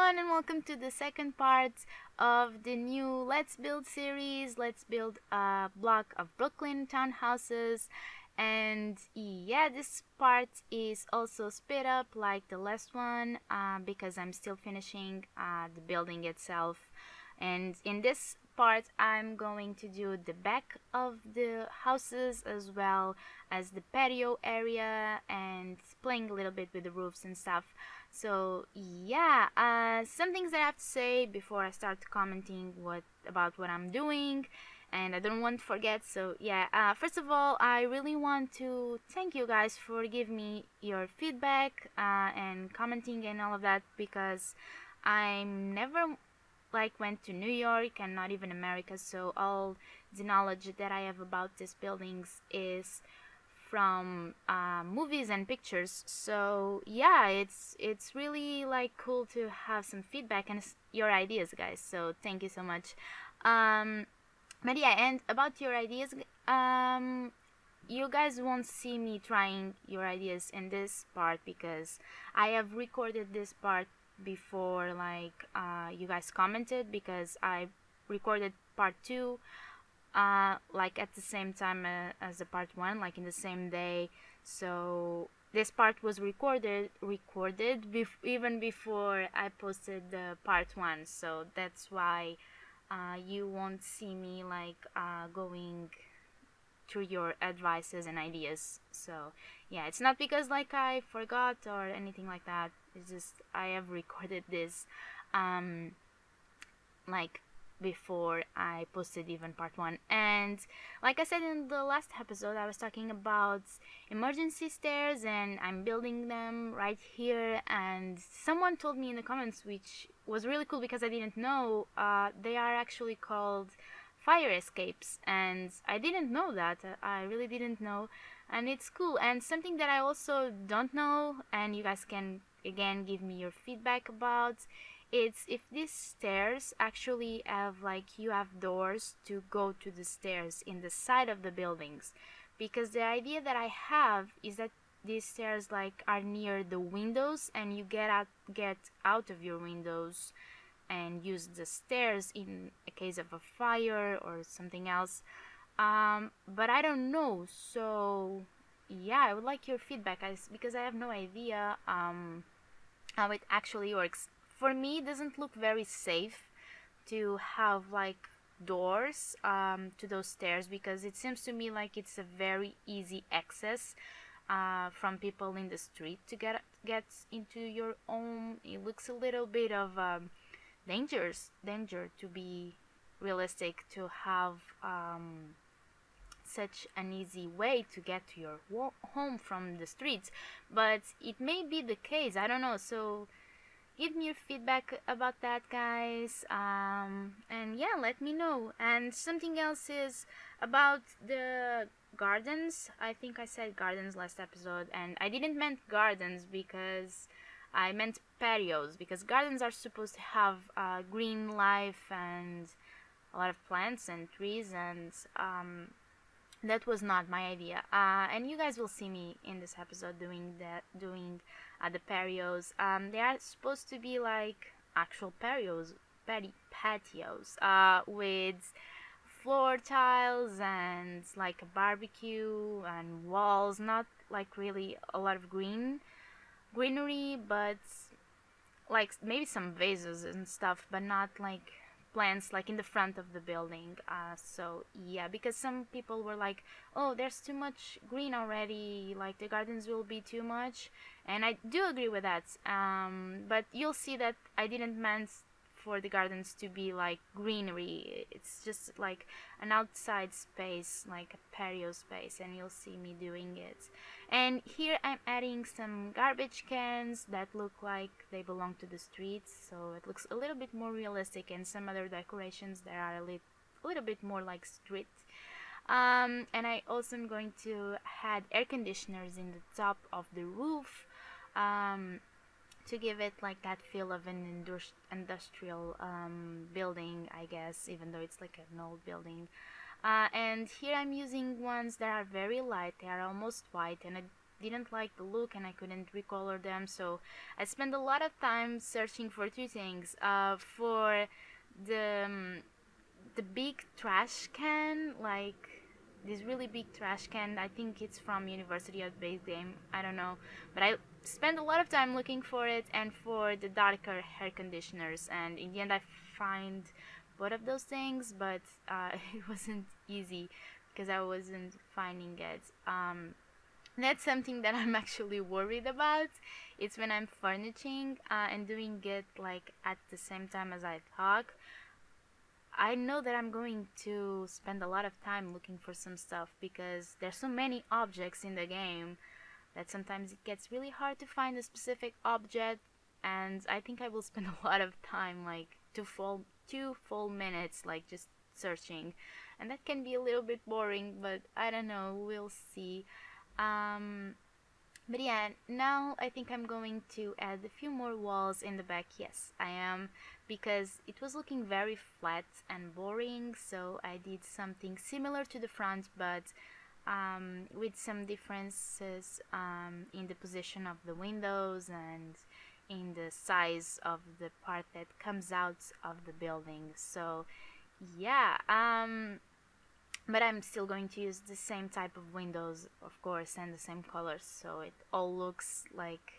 everyone, and welcome to the second part of the new Let's Build series. Let's build a block of Brooklyn townhouses. And yeah, this part is also sped up like the last one because I'm still finishing the building itself. And in this part, I'm going to do the back of the houses as well as the patio area and playing a little bit with the roofs and stuff. So yeah, some things that I have to say before I start commenting about what I'm doing, and I don't want to forget. So yeah, first of all, I really want to thank you guys for giving me your feedback and commenting and all of that, because I'm never went to New York and not even America, so all the knowledge that I have about these buildings is from movies and pictures. So yeah, it's really cool to have some feedback and your ideas, guys. So thank you so much. But yeah, and about your ideas, you guys won't see me trying your ideas in this part because I have recorded this part before you guys commented, because I recorded part 2 at the same time as the part 1, like in the same day. So this part was recorded even before I posted the part 1, so that's why you won't see me going through your advices and ideas. So yeah, it's not because I forgot or anything like that. It's just I have recorded this before I posted even part 1. And like I said in the last episode, I was talking about emergency stairs, and I'm building them right here. And someone told me in the comments, which was really cool because I didn't know, they are actually called fire escapes, and I didn't know that. I really didn't know, and it's cool. And something that I also don't know, and you guys can again give me your feedback about, it's if these stairs actually have you have doors to go to the stairs in the side of the buildings, because the idea that I have is that these stairs are near the windows, and you get out of your windows and use the stairs in a case of a fire or something else. But I don't know, so yeah, I would like your feedback, because I have no idea how it actually works. For me, it doesn't look very safe to have doors to those stairs, because it seems to me like it's a very easy access from people in the street to get into your home. It looks a little bit of danger, to be realistic, to have such an easy way to get to your home from the streets. But it may be the case, I don't know. So give me your feedback about that, guys, and yeah, let me know. And something else is about the gardens. I think I said gardens last episode, and I didn't mean gardens because I meant patios, because gardens are supposed to have green life and a lot of plants and trees, and that was not my idea. And you guys will see me in this episode doing the patios. They are supposed to be actual patios, with floor tiles and a barbecue and walls. Not really a lot of greenery, but maybe some vases and stuff, but not plants in the front of the building. So yeah, because some people were oh, there's too much green already, the gardens will be too much, and I do agree with that. But you'll see that I didn't meant for the gardens to be greenery. It's just an outside space, a patio space, and you'll see me doing it. And here I'm adding some garbage cans that look like they belong to the streets, so it looks a little bit more realistic, and some other decorations that are a little bit more street. And I also am going to add air conditioners in the top of the roof, to give it that feel of an industrial building, I guess, even though it's an old building. And here I'm using ones that are very light. They are almost white, and didn't like the look and I couldn't recolor them, so I spent a lot of time searching for two things. For the the big trash can, like this really big trash can. I think it's from University of Base Game. I don't know, but I spent a lot of time looking for it, and for the darker hair conditioners. And in the end, I find both of those things, but it wasn't easy because I wasn't finding it. That's something that I'm actually worried about. It's when I'm furnishing and doing it like at the same time as I talk. I know that I'm going to spend a lot of time looking for some stuff because there's so many objects in the game that sometimes it gets really hard to find a specific object, and I think I will spend a lot of time, like 2 full minutes, like just searching, and that can be a little bit boring, but I don't know, we'll see. Um, but yeah, now I think I'm going to add a few more walls in the back. Yes, I am, because it was looking very flat and boring, so I did something similar to the front, but with some differences in the position of the windows and in the size of the part that comes out of the building. So yeah, but I'm still going to use the same type of windows, of course, and the same colors, so it all looks like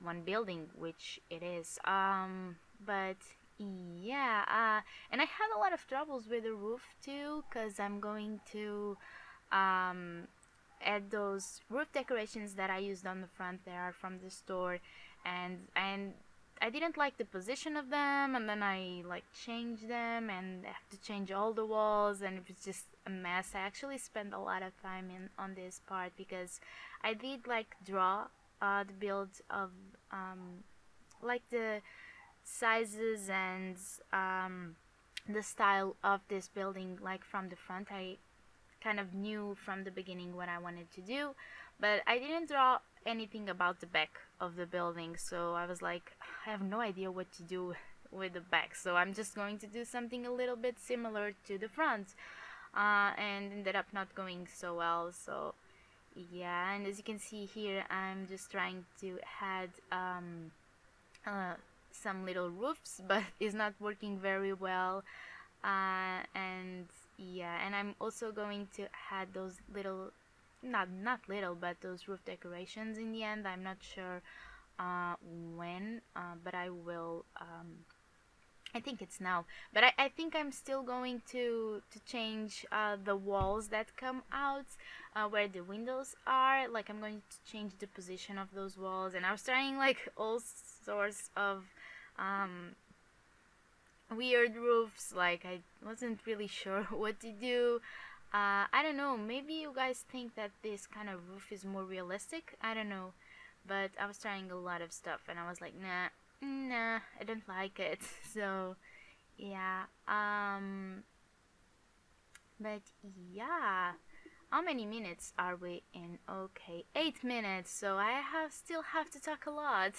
one building, which it is. But yeah, and I had a lot of troubles with the roof too, because I'm going to um, add those roof decorations that I used on the front. They are from the store, and I didn't like the position of them, and then I like changed them, and I have to change all the walls, and it was just a mess. I actually spent a lot of time on this part because I did like draw the build of like the sizes and the style of this building, like from the front. I kind of knew from the beginning what I wanted to do, but I didn't draw anything about the back of the building, so I was like, I have no idea what to do with the back, so I'm just going to do something a little bit similar to the front, and ended up not going so well. So yeah, and as you can see here, I'm just trying to add some little roofs, but it's not working very well. And yeah, and I'm also going to add those little, not little, but those roof decorations in the end. I'm not sure when, but I will. I think it's now, but I think I'm still going to change the walls that come out where the windows are. Like, I'm going to change the position of those walls, and I was trying like all sorts of weird roofs. Like, I wasn't really sure what to do. I don't know, maybe you guys think that this kind of roof is more realistic, I don't know, but I was trying a lot of stuff and I was like, nah, I don't like it. So yeah, but yeah, how many minutes are we in? Okay, 8 minutes, so I still have to talk a lot.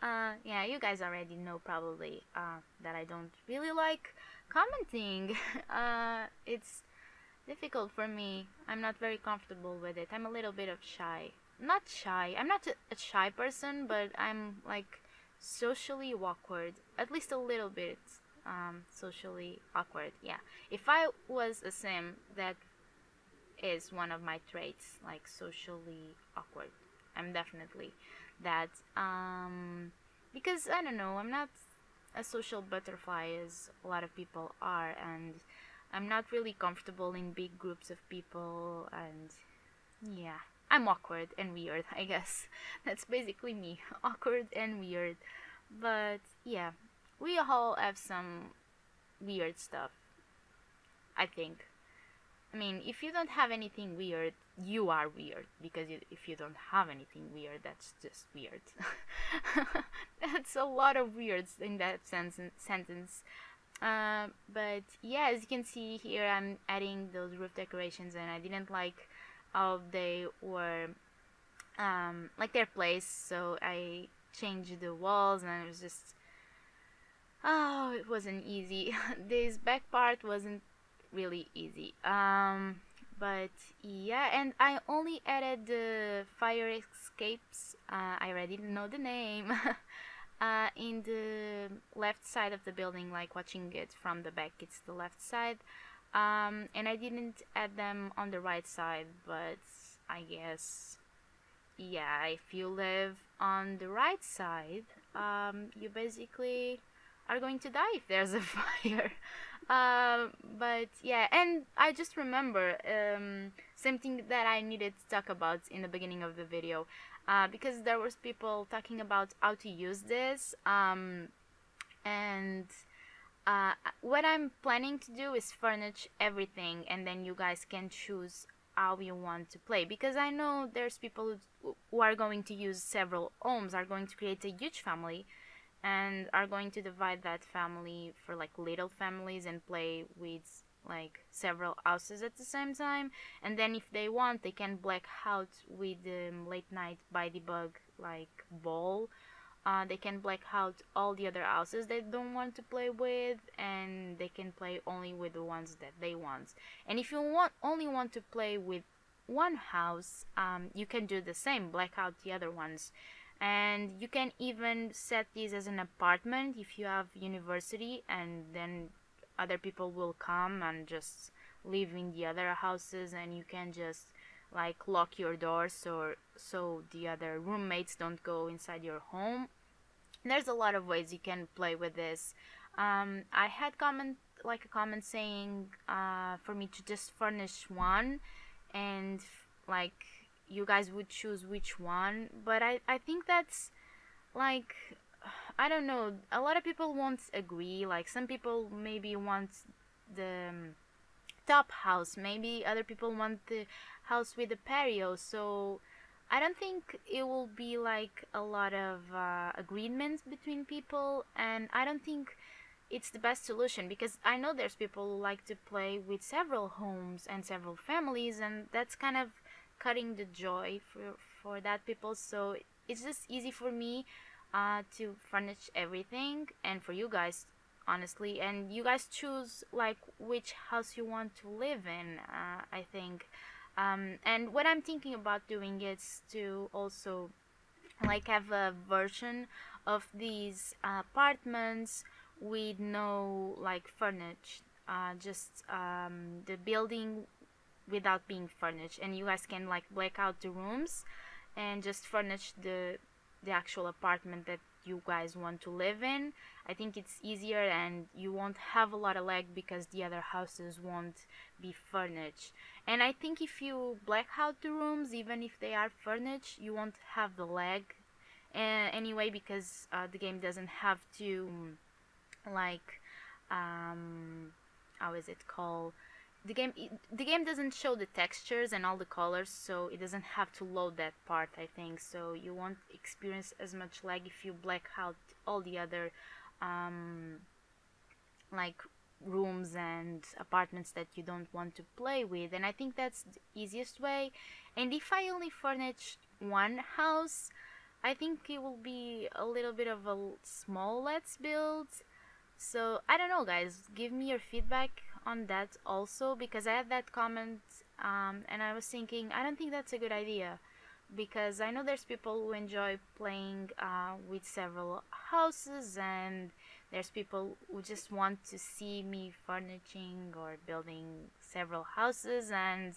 Yeah, you guys already know probably that I don't really like commenting. It's difficult for me. I'm not very comfortable with it. I'm a little bit of shy. Not shy. I'm not a shy person, but I'm like socially awkward. At least a little bit socially awkward. Yeah. If I was a sim, that is one of my traits, like socially awkward. I'm definitely that. Because I don't know, I'm not a social butterfly as a lot of people are, and I'm not really comfortable in big groups of people, and yeah, I'm awkward and weird, I guess. That's basically me, awkward and weird. But yeah, we all have some weird stuff, I think. I mean, if you don't have anything weird, you are weird, because if you don't have anything weird, that's just weird. That's a lot of weirds in that sentence. But yeah, as you can see here, I'm adding those roof decorations, and I didn't like how they were like their place, so I changed the walls, and it was just, oh, it wasn't easy. This back part wasn't really easy, But yeah, and I only added the fire escapes. I already know the name. In the left side of the building, like watching it from the back, it's the left side. And I didn't add them on the right side, but I guess, yeah, if you live on the right side, you basically are going to die if there's a fire. But yeah, and I just remember something that I needed to talk about in the beginning of the video, because there was people talking about how to use this, and what I'm planning to do is furnish everything, and then you guys can choose how you want to play, because I know there's people who are going to use several homes, are going to create a huge family, and are going to divide that family for like little families and play with like several houses at the same time. And then if they want, they can black out with the late night by the bug like ball. They can black out all the other houses they don't want to play with, and they can play only with the ones that they want. And if you only want to play with one house, you can do the same, black out the other ones. And you can even set this as an apartment if you have university, and then other people will come and just live in the other houses, and you can just like lock your doors so the other roommates don't go inside your home. There's a lot of ways you can play with this. I had a comment saying for me to just furnish one, and like you guys would choose which one. But I think that's like, I don't know, a lot of people won't agree. Like some people maybe want the top house, maybe other people want the house with the patio. So I don't think it will be like a lot of agreements between people, and I don't think it's the best solution, because I know there's people who like to play with several homes and several families, and that's kind of cutting the joy for that people. So it's just easy for me to furnish everything, and for you guys, honestly, and you guys choose like which house you want to live in. I think, and what I'm thinking about doing is to also like have a version of these apartments with no like furnished, just the building without being furnished, and you guys can like black out the rooms and just furnish the actual apartment that you guys want to live in. I think it's easier, and you won't have a lot of lag because the other houses won't be furnished. And I think if you black out the rooms, even if they are furnished, you won't have the lag anyway, because the game doesn't have to like how is it called, the game doesn't show the textures and all the colors, so it doesn't have to load that part, I think. So you won't experience as much lag if you black out all the other like rooms and apartments that you don't want to play with. And I think that's the easiest way. And if I only furnish one house, I think it will be a little bit of a small let's build. So I don't know, guys, give me your feedback on that also, because I had that comment, and I was thinking I don't think that's a good idea, because I know there's people who enjoy playing with several houses, and there's people who just want to see me furnishing or building several houses. And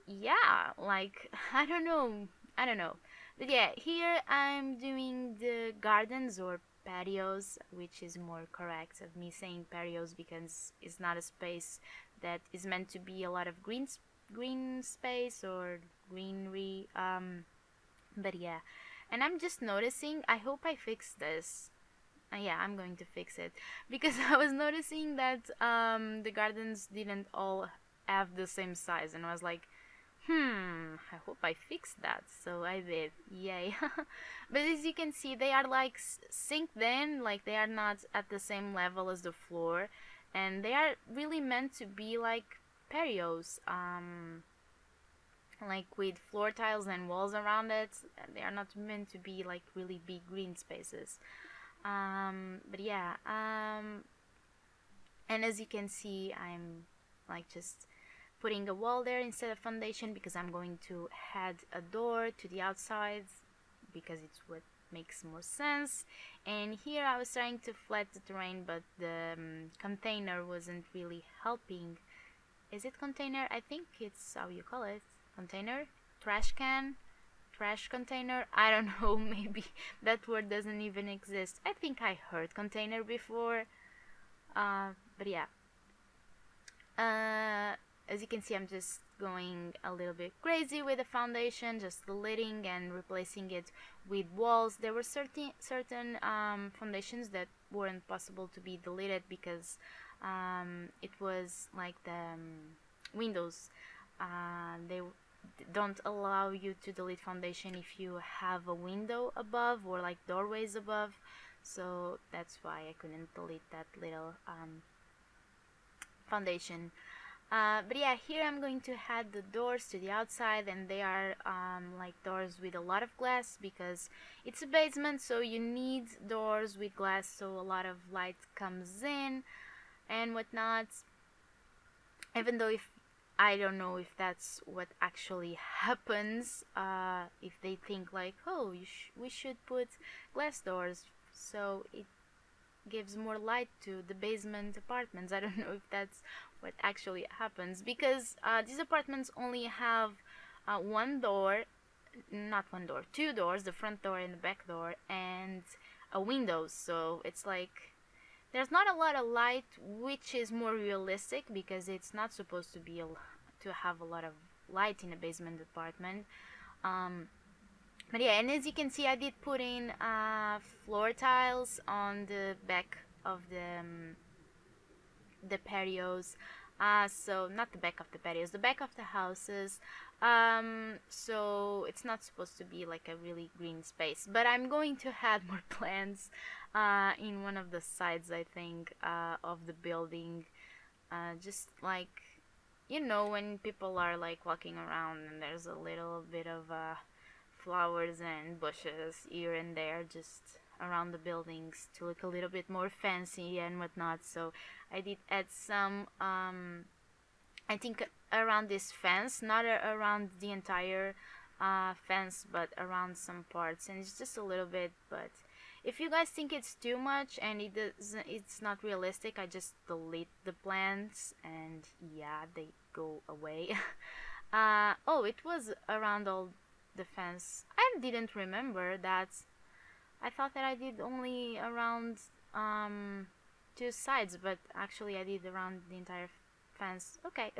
yeah, like I don't know, but yeah, here I'm doing the gardens or patios, which is more correct of me saying patios, because it's not a space that is meant to be a lot of green space or greenery. But yeah, and I'm just noticing, I hope I fixed this. Yeah, I'm going to fix it, because I was noticing that the gardens didn't all have the same size, and I was like, I hope I fixed that. So I did, yay. But as you can see, they are like synced in, like they are not at the same level as the floor, and they are really meant to be like patios, like with floor tiles and walls around it. They are not meant to be like really big green spaces. But yeah, and as you can see, I'm like just putting a wall there instead of foundation because I'm going to add a door to the outside because it's what makes more sense. And here I was trying to flat the terrain, but the container wasn't really helping. Is it container? I think it's how you call it. Container? Trash can? Trash container? I don't know, maybe that word doesn't even exist. I think I heard container before. But yeah. As you can see, I'm just going a little bit crazy with the foundation, just deleting and replacing it with walls. There were certain foundations that weren't possible to be deleted because it was like the windows. They don't allow you to delete foundation if you have a window above or like doorways above, so that's why I couldn't delete that little foundation. But yeah, here I'm going to add the doors to the outside, and they are like doors with a lot of glass because it's a basement, so you need doors with glass so a lot of light comes in and whatnot. Even though if I don't know if that's what actually happens, if they think like, oh, we should put glass doors so it gives more light to the basement apartments. I don't know if that's what actually happens because these apartments only have one door, not one door, two doors, the front door and the back door, and a window. So it's like there's not a lot of light, which is more realistic because it's not supposed to be to have a lot of light in a basement apartment. But yeah, and as you can see, I did put in floor tiles on the back of the patios. So not the back of the patios, the back of the houses. So it's not supposed to be like a really green space, but I'm going to add more plants in one of the sides, I think, of the building. Just like, you know, when people are like walking around and there's a little bit of flowers and bushes here and there just around the buildings to look a little bit more fancy and whatnot. So I did add some I think around this fence, not around the entire fence, but around some parts, and it's just a little bit. But if you guys think it's too much and it's not realistic, I just delete the plants and yeah, they go away. Oh, it was around all the fence. I didn't remember that. I thought that I did only around two sides, but actually I did around the entire fence. Okay.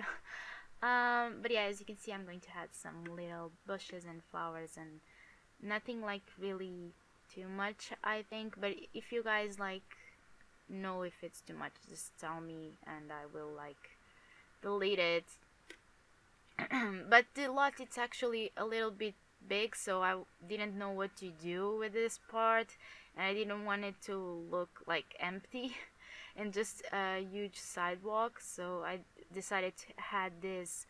But yeah, as you can see, I'm going to add some little bushes and flowers and nothing like really too much, I think. But if you guys like know if it's too much, just tell me and I will like delete it. But the lot, it's actually a little bit big, so I didn't know what to do with this part, and I didn't want it to look like empty and just a huge sidewalk, so I decided to add this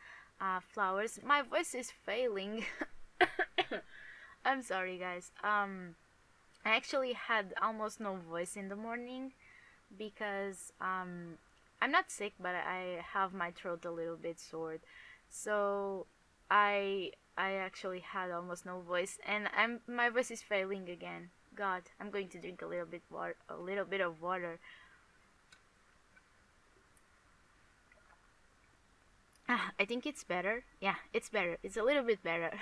flowers. My voice is failing. I'm sorry, guys. I actually had almost no voice in the morning because I'm not sick, but I have my throat a little bit sore, so I actually had almost no voice, and my voice is failing again. God, I'm going to drink a little bit of water. I think it's better. Yeah, it's better. It's a little bit better.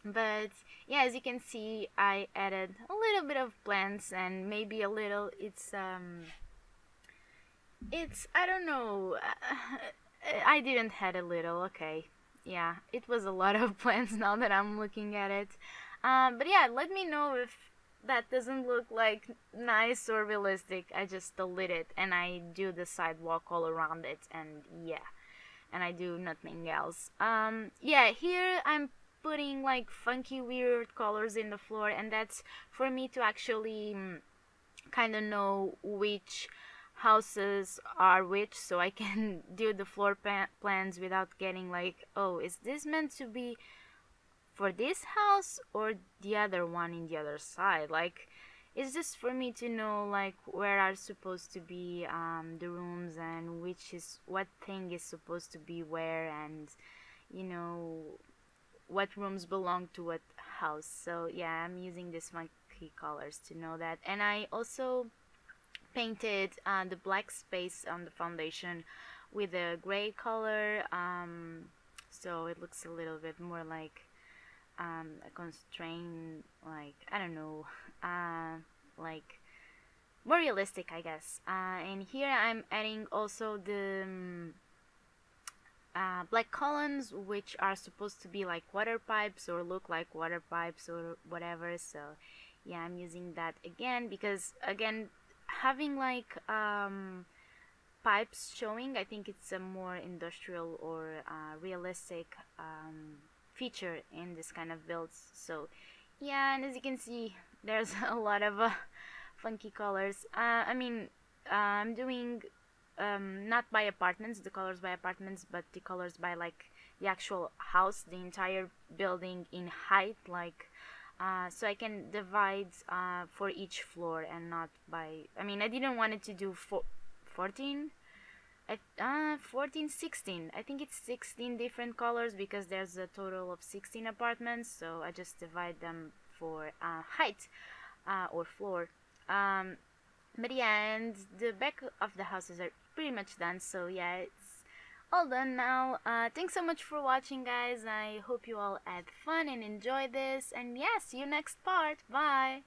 But yeah, as you can see, I added a little bit of plants and maybe a little. It's I don't know. I didn't add a little. Okay. Yeah, it was a lot of plants now that I'm looking at it. But yeah, let me know if that doesn't look like nice or realistic. I just delete it and I do the sidewalk all around it, and yeah, and I do nothing else. Yeah, here I'm putting like funky weird colors in the floor, and that's for me to actually kind of know which houses are which, so I can do the floor plans without getting like, oh, is this meant to be for this house or the other one in the other side? Like, it's just for me to know like where are supposed to be the rooms, and which is what thing is supposed to be where, and you know what rooms belong to what house. So yeah, I'm using these funky colors to know that. And I also painted the black space on the foundation with a gray color, so it looks a little bit more like a constrained, like I don't know, like more realistic, I guess. And here I'm adding also the black columns, which are supposed to be like water pipes or look like water pipes or whatever. So yeah, I'm using that again because again, having like pipes showing, I think it's a more industrial or realistic feature in this kind of builds. So yeah, and as you can see, there's a lot of funky colors. I mean, I'm doing not by apartments, the colors by apartments, but the colors by like the actual house, the entire building in height, like so I can divide for each floor and not by. I mean, I didn't want it to do 14. 14, 16. I think it's 16 different colors because there's a total of 16 apartments. So I just divide them for height or floor. But yeah, and the back of the houses are pretty much done. So yeah, it's all done now. Thanks so much for watching, guys. I hope you all had fun and enjoy this. And yeah, see you next part. Bye.